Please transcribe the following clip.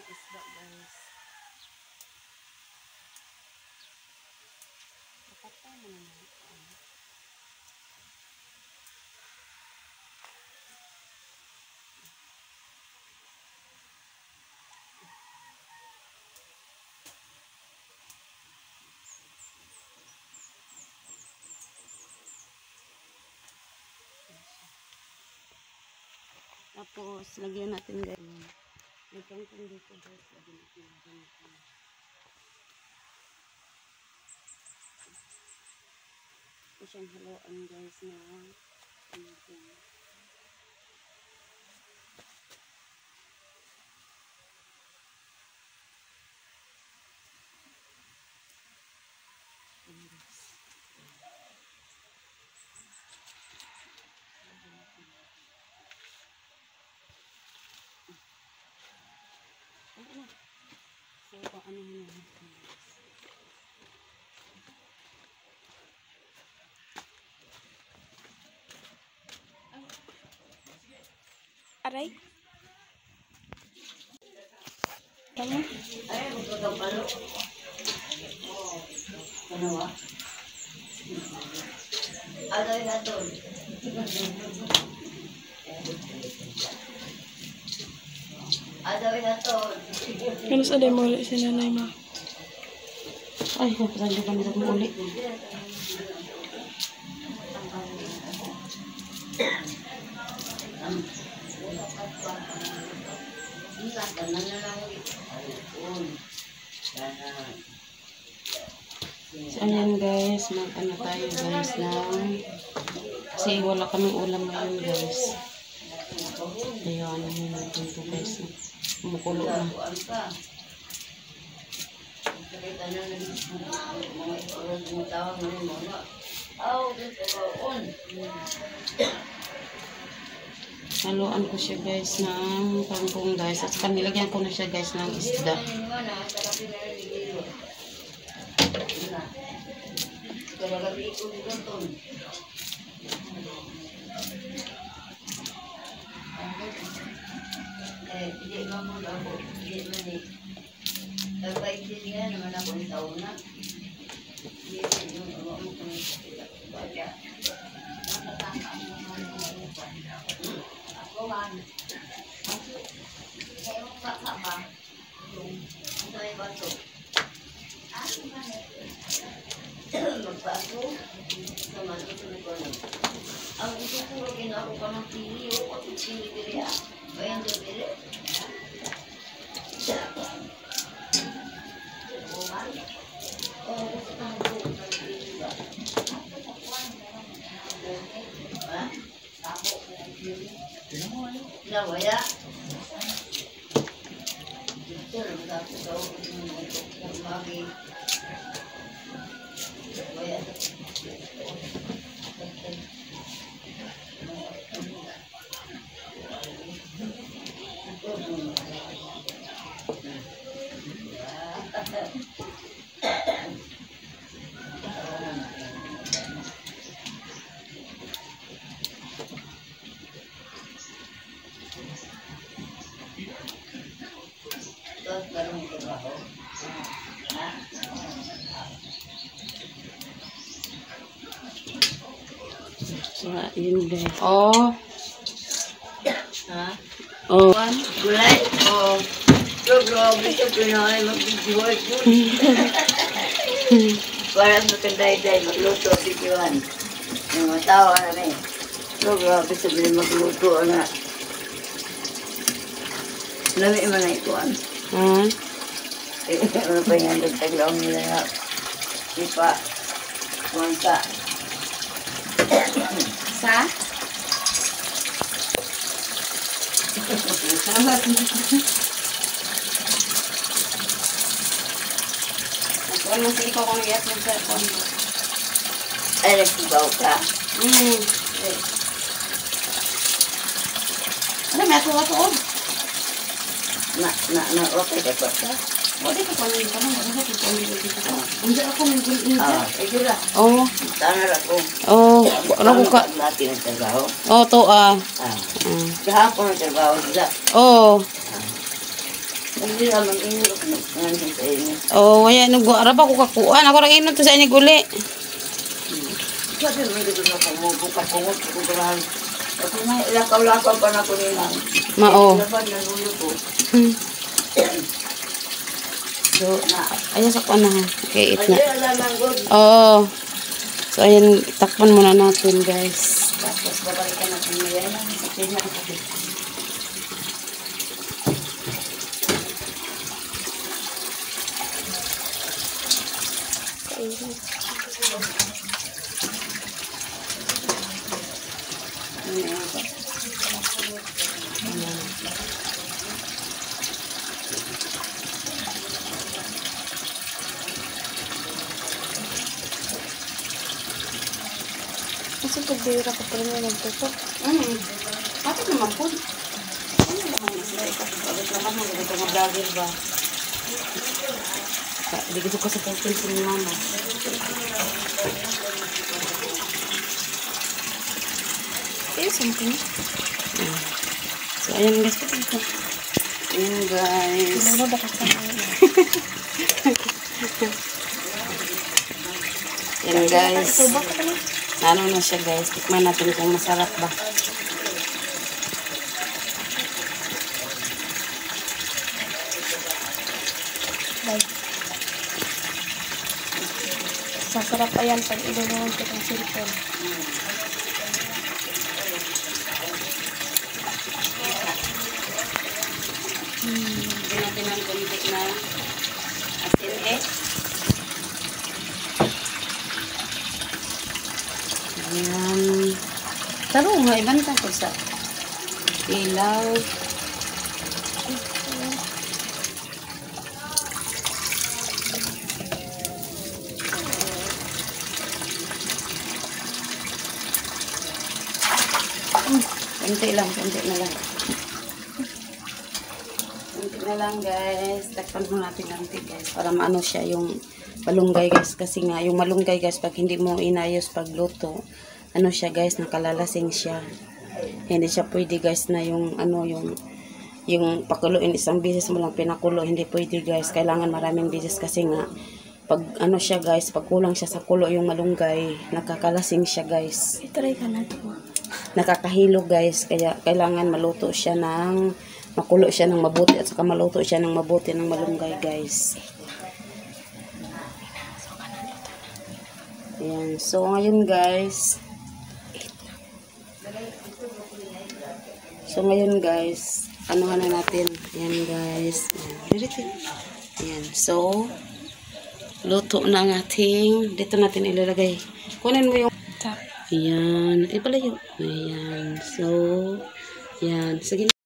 isda guys. Napatay mo naman ito. Tapos, lagyan natin guys. May kangkong dito guys. Lagyan natin. Ito siyang haluan guys na kangkong. So, ano yun? Aray? Tama? Ay, magpagapalo. Ano ba? Ano yung natin? Ano yung natin? Ano sa demo ulit si nanay mo? Ay, napasali ka nila mo ulit. So, ayan guys, mag-ano tayo guys ng kasi wala kaming ulam ngayon guys. Ayun, ano yun natin ito guys. Kumukulo na. Haluan ko siya guys ng kangkong guys. At kanilagyan ko na siya guys ng isda. Hindi naman ako. Hindi naman eh. Nagpaintindihan naman ako ng taon na. Hindi yung awa mo kung baga. Ako man. Kaya mo kakaba. Ito ay baso. Ano man eh. Magbaso. Naman ito na ko na. Ang ito puro ginako ka ng pili. O at pili dili ah. Bayan doon dili. Nawaya. Ito lang ako daw ng magi. Nawaya. So, yun guys. Oh. Ha? Oh. Gulay? Oh. So, grabe sa Pinoy. Mag-buhay po. Para makanday-day, magluto si Juan. Yung matawa namin. So, grabe sa Pinoy magluto na. Lami man na ikuan. Ano pa yan, nagtaglaw nila na ipa, kuwanta. Sa? Salamat. Nagkuhan mo sa ikaw kung iyak ng cellphone mo. Ay, nagsibaw ka. Ano, may atuwa-tuod? Okay ka pa ka? Wala ka pala yung tanong, wala ka pala yung tanong. Hindi ako nag-ingat. Ito lang. Oo. Tanar ako. Oo. Ano ka? Natin ang trabaho. Oo, to Kahapon ang trabaho nila. Oo. Hindi naman inyo ngayon sa inyo. Oh, waya nung araba ko kakuan. Ako ra inon to sa inyo guli. Sabi mo dito na kumot ko dalahan. Ako na ilakaw-lakaw pa na ko nilang. Mao. Laban na nulo ko. So, ayan sa kuan na ha. Okay, eat na. Ay, alaman ko. Oo. So, ayan, takpan muna natin, guys. Tapos babalikan natin mo yan. Okay na ako. Kasi pagbira ko pa rin yung nagtutok. Bakit naman po? Ano naman sila? Bakit naman mo? Ito mga vlogger ba? Hindi ko kasi pagkin sa ni mama. Eh, something. So, ayan guys. Ayan guys. Ano ba kasama? Ayan guys. Subak ka na. Ano na siya guys. Tikman natin kung masarap ba. Bye. Sasarap pa yan pag ilulungan ko ng cellphone. Hindi natin ang kuntik na asin eh. Ayan. Taro nga, ibanta ko sa ilaw. Kunti lang, kunti na lang. Kunti na lang guys. Takpan mo natin nanti guys. Para maano siya yung malunggay guys. Kasi nga yung malunggay guys pag hindi mo inayos pagluto, ano siya guys, nakalalasing siya. Hindi siya pwede guys na yung ano yung pakuluin isang beses mo lang pinakulo. Hindi pwede guys. Kailangan maraming beses kasi nga pag ano siya guys, pag kulang siya sa kulo yung malunggay, nakakalasing siya guys. I-try ka na ito. Nakakahilo guys, kaya kailangan maluto siya ng makulo siya ng mabuti at saka maluto siya ng mabuti ng malunggay guys. Ayan, so ngayon guys, anuhan na natin. Ayan guys, ayan, so luto na ang ating, dito natin ilalagay. Kunin mo yung Tap. ayan. Palayo. Ayan. So, ayan. Sige.